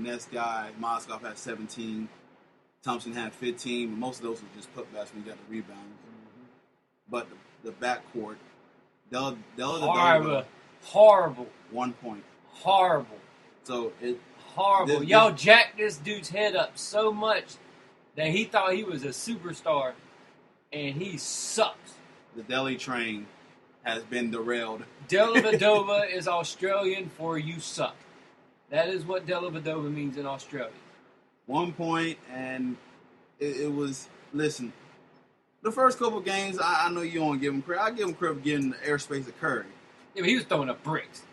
next guy, Moskov, had 17. Thompson had 15. But most of those were just putbacks when he got the rebounds. Mm-hmm. But the backcourt, horrible. 1 point. Horrible. So horrible. Y'all jacked this dude's head up so much that he thought he was a superstar, and he sucks. The Delhi train has been derailed. Dellavedova is Australian for you suck. That is what Dellavedova means in Australia. 1 point, and it was, listen, the first couple games, I know you don't give him credit. I give him credit for getting the airspace of Curry. Yeah, but he was throwing up bricks.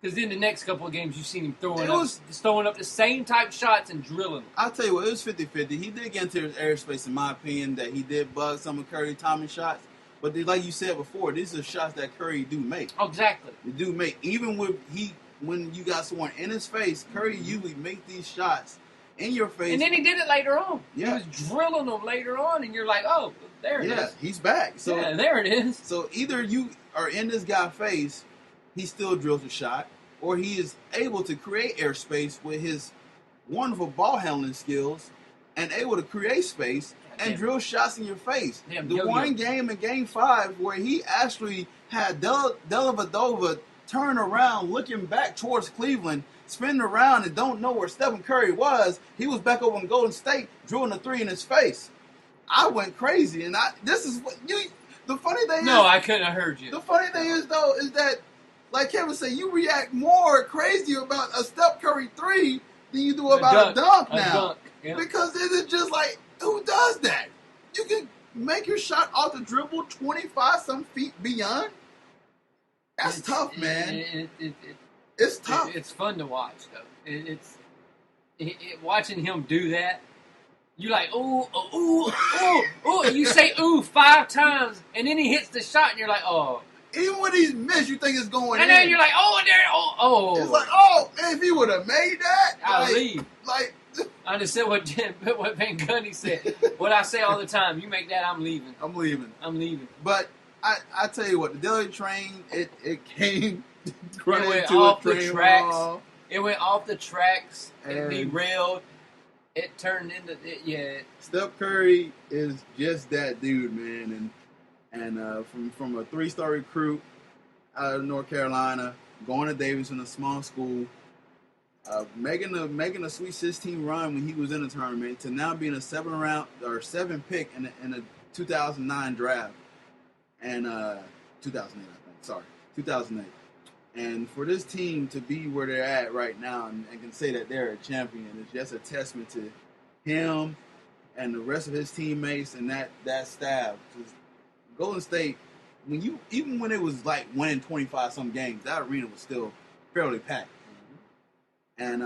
Because then the next couple of games, you've seen him throwing up the same type shots and drilling them. I'll tell you what, it was 50-50. He did get into his airspace, in my opinion, that he did bug some of Curry timing shots. But like you said before, these are shots that Curry do make. Oh, exactly. They do make. Even when you got someone in his face, Curry usually make these shots in your face. And then he did it later on. Yeah. He was drilling them later on, and you're like, oh, there it is. Yeah, he's back. So, yeah, there it is. So either you are in this guy's face, he still drills a shot, or he is able to create airspace with his wonderful ball handling skills and able to create space and drill shots in your face. One game in Game 5 where he actually had Dellavedova turn around looking back towards Cleveland, spinning around and don't know where Stephen Curry was. He was back over in Golden State drilling a three in his face. I went crazy, and this is what you. The funny thing is, I couldn't have heard you. The funny thing is though is that, like Kevin said, you react more crazy about a Steph Curry three than you do about a dunk now. Yeah. Because it is just like, who does that? You can make your shot off the dribble 25-some feet beyond. That's tough, man. It's tough. It's fun to watch, though. Watching him do that, you like, ooh, and you say ooh 5 times, and then he hits the shot, and you're like, oh. Even when he's missed, you think it's going in. And then you're like, oh. It's like, oh, if he would have made that, I'll leave. I just said what Van Gundy said. What I say all the time, you make that, I'm leaving. I'm leaving. But I tell you what, the Delhi train, it came running into a train wall. It went off the tracks. It derailed. It turned into Steph Curry is just that dude, man, and from a 3-star recruit out of North Carolina, going to Davidson, a small school, making a Sweet 16 run when he was in the tournament, to now being a 7 pick in a 2009 draft, and 2008, 2008. And for this team to be where they're at right now and can say that they're a champion is just a testament to him and the rest of his teammates and that staff. Golden State, even when it was like winning 25-some games, that arena was still fairly packed. And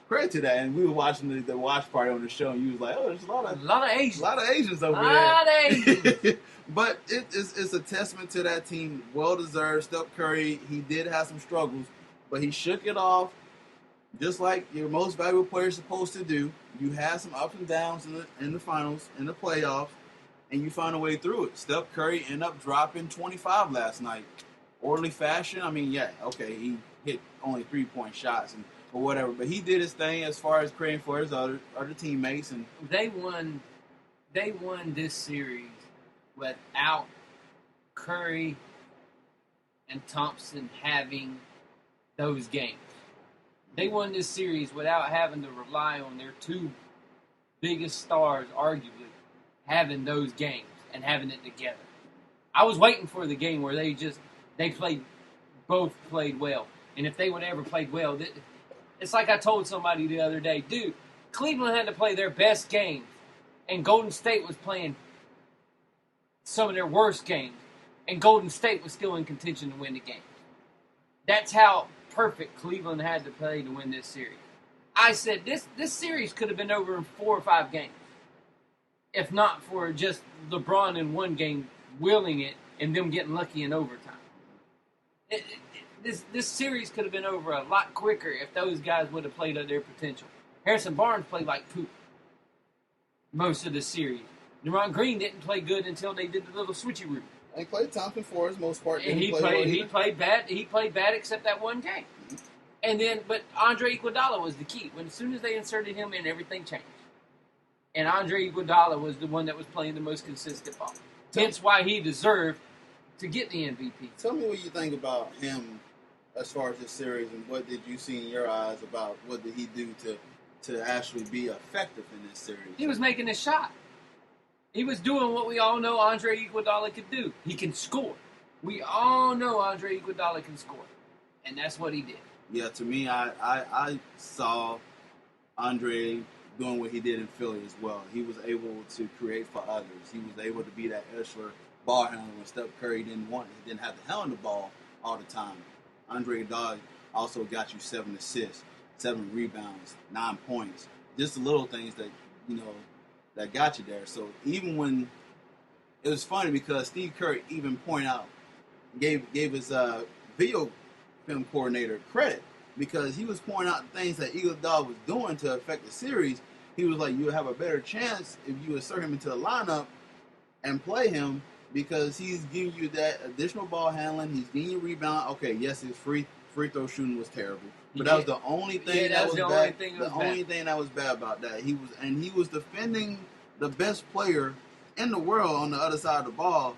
credit to that. And we were watching the watch party on the show, and you was like, "Oh, there's a lot of Asians, over there." A lot of Asians. But it's a testament to that team. Well deserved. Steph Curry, he did have some struggles, but he shook it off, just like your most valuable player is supposed to do. You had some ups and downs in the finals, in the playoffs, and you found a way through it. Steph Curry ended up dropping 25 last night, orderly fashion. I mean, he hit only 3-point shots or whatever, but he did his thing as far as creating for his other teammates, and they won this series without Curry and Thompson having those games. They won this series without having to rely on their 2 biggest stars, arguably, having those games and having it together. I was waiting for the game where both played well, and if they would ever played well, it's like I told somebody the other day, dude, Cleveland had to play their best games, and Golden State was playing some of their worst games, and Golden State was still in contention to win the game. That's how perfect Cleveland had to play to win this series. I said this series could have been over in 4 or 5 games, if not for just LeBron in one game willing it and them getting lucky in overtime. This series could have been over a lot quicker if those guys would have played at their potential. Harrison Barnes played like poop most of the series. Deron Green didn't play good until they did the little switcheroo. And Klay Thompson, for his most part, he played bad. He played bad except that one game. And then, but Andre Iguodala was the key. As soon as they inserted him in, everything changed. And Andre Iguodala was the one that was playing the most consistent ball. Hence why he deserved to get the MVP. Tell me what you think about him as far as this series, and what did you see in your eyes about what did he do to actually be effective in this series? He was making a shot. He was doing what we all know Andre Iguodala could do. He can score. We all know Andre Iguodala can score. And that's what he did. Yeah, to me, I saw Andre doing what he did in Philly as well. He was able to create for others. He was able to be that extra ball handler when Steph Curry didn't have to handle the ball all the time. Andre Iguodala also got you 7 assists, 7 rebounds, 9 points. Just the little things that, that got you there. So even when it was funny because Steve Kerr even pointed out, gave his video film coordinator credit because he was pointing out things that Iguodala was doing to affect the series. He was like, you'll have a better chance if you insert him into the lineup and play him because he's giving you that additional ball handling. He's getting you rebound. Okay, yes, his free throw shooting was terrible, but that was the only thing that was bad. The only thing that was bad about that. He was defending the best player in the world on the other side of the ball.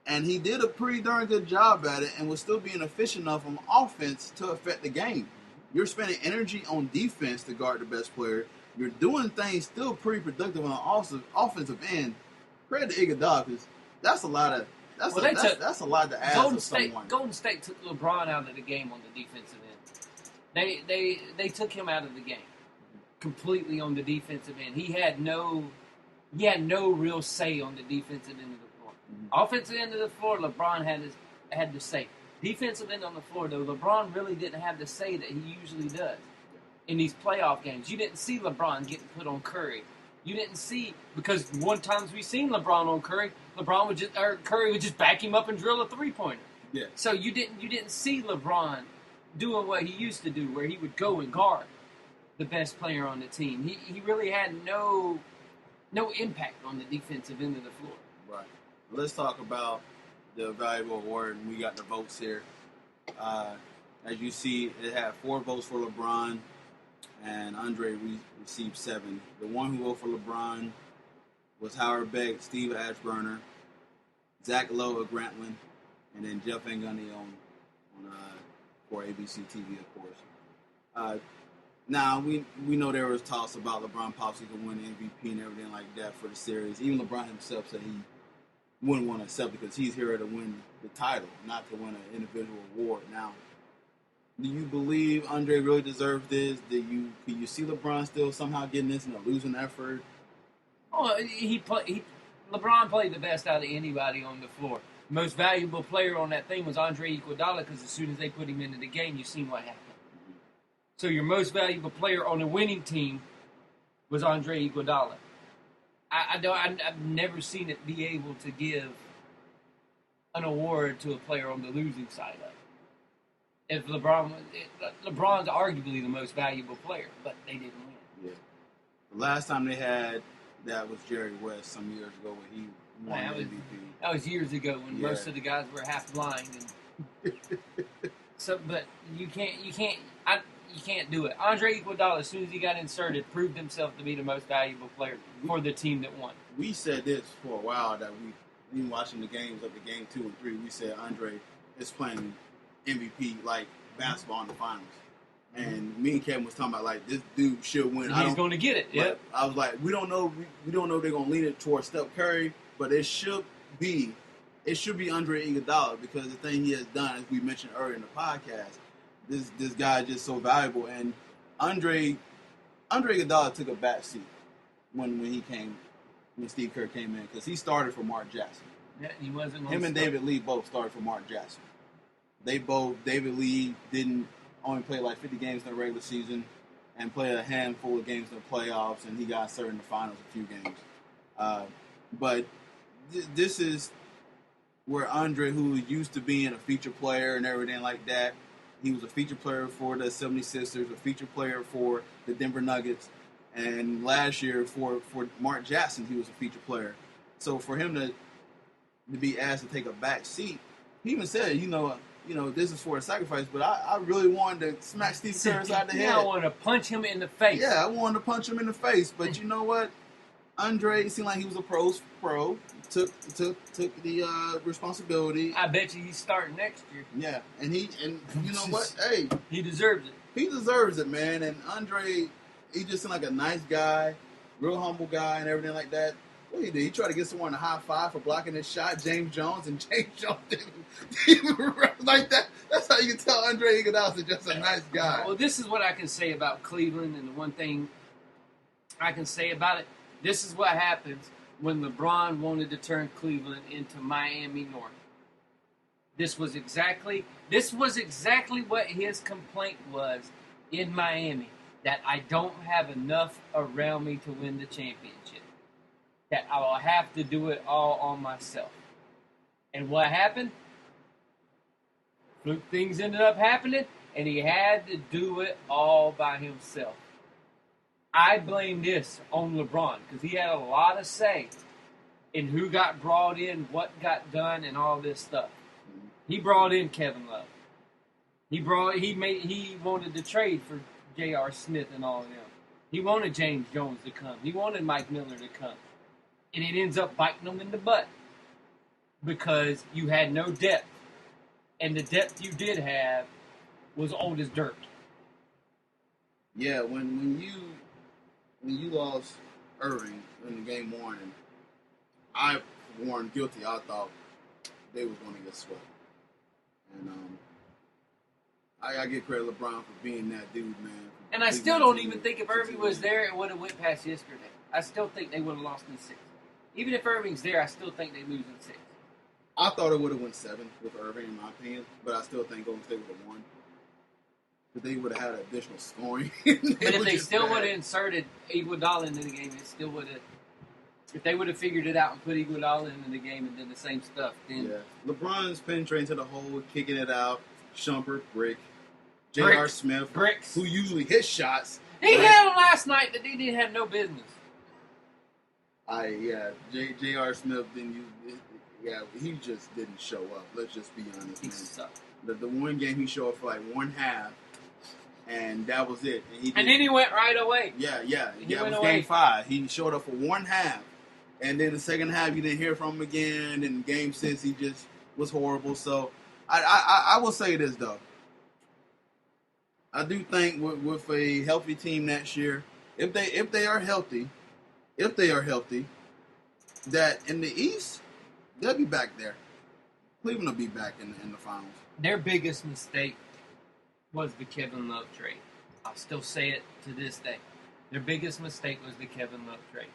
And he did a pretty darn good job at it and was still being efficient enough on offense to affect the game. You're spending energy on defense to guard the best player. You're doing things still pretty productive on the offensive end. Credit to Iguodala because that's a lot of that's a lot to ask of someone. Golden State took LeBron out of the game on the defensive end. They took him out of the game completely on the defensive end. He had no real say on the defensive end of the floor. Offensive end of the floor, LeBron had to say. Defensive end on the floor, though, LeBron really didn't have the say that he usually does in these playoff games. You didn't see LeBron getting put on Curry. You didn't see, because one times we seen LeBron on Curry, Curry would just back him up and drill a three-pointer. Yeah. So you didn't see LeBron doing what he used to do, where he would go and guard the best player on the team. He really had no impact on the defensive end of the floor. Right. Let's talk about the valuable award, and we got the votes here. As you see, it had 4 votes for LeBron, and Andre received 7. The one who voted for LeBron was Howard Beck, Steve Ashburner, Zach Lowe of Grantland, and then Jeff Van Gundy for ABC TV, of course. Now, we know there was talks about LeBron possibly could win the MVP and everything like that for the series. Even LeBron himself said he wouldn't want to accept it because he's here to win the title, not to win an individual award. Now, do you believe Andre really deserves this? Can you see LeBron still somehow getting this in a losing effort? Oh, LeBron played the best out of anybody on the floor. The most valuable player on that thing was Andre Iguodala because as soon as they put him into the game, you seen what happened. So your most valuable player on a winning team was Andre Iguodala. I've never seen it be able to give an award to a player on the losing side of it. If LeBron's arguably the most valuable player, but they didn't win. Yeah. The last time they had that was Jerry West some years ago when he won the MVP. That was years ago when most of the guys were half blind. And so, but you can't do it. Andre Iguodala, as soon as he got inserted, proved himself to be the most valuable player for the team that won. We said this for a while that we been watching the games of the game 2 and 3. We said Andre is playing MVP like basketball in the finals, and me and Kevin was talking about like this dude should win. He's going to get it. Yeah. I was like, we don't know if they're going to lean it towards Steph Curry, but it should be Andre Iguodala because the thing he has done, as we mentioned earlier in the podcast. This guy is just so valuable, and Andre Iguodala took a back seat when Steve Kerr came in because he started for Mark Jackson. Yeah, he wasn't. Him and David Lee both started for Mark Jackson. David Lee didn't only play like 50 games in the regular season and played a handful of games in the playoffs, and he got inserted in the finals a few games. But this is where Andre, who used to being a feature player and everything like that, he was a feature player for the 76ers, a feature player for the Denver Nuggets, and last year for Mark Jackson, he was a feature player. So for him to be asked to take a back seat, he even said, this is for a sacrifice, but I really wanted to smack Steve Kerr inside the head. I wanted to punch him in the face. Yeah, I wanted to punch him in the face, but you know what? Andre seemed like he was a pro. Took the responsibility. I bet you he's starting next year. Yeah, and you know what? Hey, he deserves it. He deserves it, man. And Andre, he just seemed like a nice guy, real humble guy, and everything like that. What he did? He tried to get someone a high five for blocking his shot, James Jones, and James Jones didn't even like that. That's how you can tell Andre Iguodala is just a nice guy. Well, this is what I can say about Cleveland, and the one thing I can say about it, this is what happens when LeBron wanted to turn Cleveland into Miami North. This was exactly what his complaint was in Miami, that I don't have enough around me to win the championship. That I will have to do it all on myself. And what happened? Fluke things ended up happening, and he had to do it all by himself. I blame this on LeBron because he had a lot of say in who got brought in, what got done, and all this stuff. He brought in Kevin Love. He wanted to trade for J.R. Smith and all of them. He wanted James Jones to come. He wanted Mike Miller to come. And it ends up biting them in the butt because you had no depth. And the depth you did have was old as dirt. Yeah, when you lost Irving in the game one, and I, for one, guilty, I thought they was going to get swept. And I give credit to LeBron for being that dude, man. And I still don't even think if Irving was there, it would have went past yesterday. I still think they would have lost in 6. Even if Irving's there, I still think they lose in 6. I thought it would have went 7 with Irving, in my opinion, but I still think Golden State would have won. But they would have had additional scoring. But if they still would have inserted Iguodala into the game, it still would have. If they would have figured it out and put Iguodala into the game and did the same stuff, then LeBron's penetrating to the hole, kicking it out. Shumpert, brick. J.R. Smith, bricks, who usually hits shots. He had them last night that he didn't have no business. J.R. Smith didn't use. He just didn't show up. Let's just be honest, He man. sucked. The one game he showed up for like one half, and that was it. And then he went right away. It was game 5. He showed up for one half, and then the second half you didn't hear from him again. And game 6 he just was horrible. So I will say this though. I do think with a healthy team next year, if they are healthy, that in the East they'll be back there. Cleveland will be back in the finals. Their biggest mistake was the Kevin Love trade. I'll still say it to this day. Their biggest mistake was the Kevin Love trade.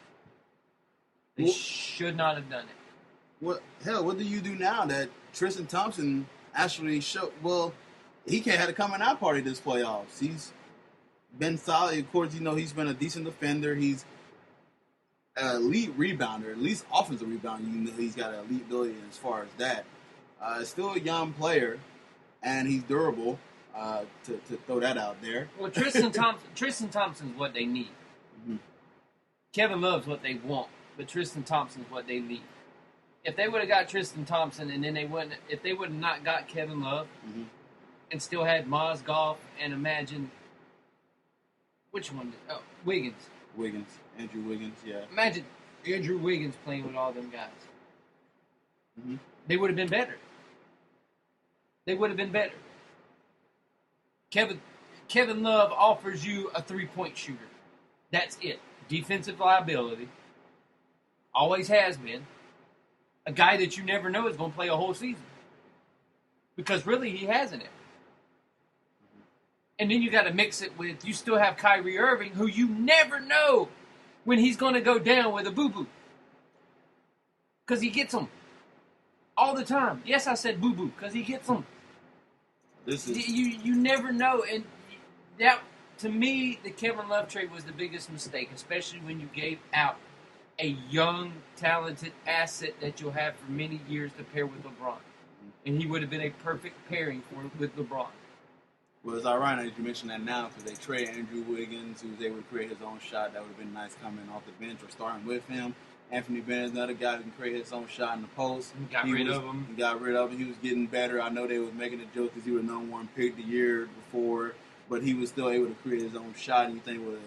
They should not have done it. What do you do now that Tristan Thompson actually showed? Well, he can't have a coming out party this playoffs. He's been solid. Of course, he's been a decent defender. He's an elite rebounder, at least offensive rebounder. He's got an elite ability as far as that. Still a young player, and he's durable. To throw that out there. Well, Tristan Thompson's what they need. Mm-hmm. Kevin Love's what they want, but Tristan Thompson's what they need. If they would have got Tristan Thompson, and then if they would have not got Kevin Love, mm-hmm. and still had Mozgov and imagine which one? Wiggins, Andrew Wiggins, yeah. Imagine Andrew Wiggins playing with all them guys. Mm-hmm. They would have been better. Kevin Love offers you a 3-point shooter. That's it. Defensive liability. Always has been. A guy that you never know is going to play a whole season. Because really, he hasn't it. And then you got to mix it with, you still have Kyrie Irving, who you never know when he's going to go down with a boo-boo. Because he gets them. All the time. Yes, I said boo-boo, because he gets them. You never know, and that, to me, the Kevin Love trade was the biggest mistake, especially when you gave out a young, talented asset that you'll have for many years to pair with LeBron, and he would have been a perfect pairing with LeBron. Well, it's ironic that you mentioned that now because they traded Andrew Wiggins, who was able to create his own shot. That would have been nice coming off the bench or starting with him. Anthony Bennett's another guy who can create his own shot in the post. Got rid of him. He got rid of him. He was getting better. I know they was making a joke because he was #1 pick the year before, but he was still able to create his own shot. And you think with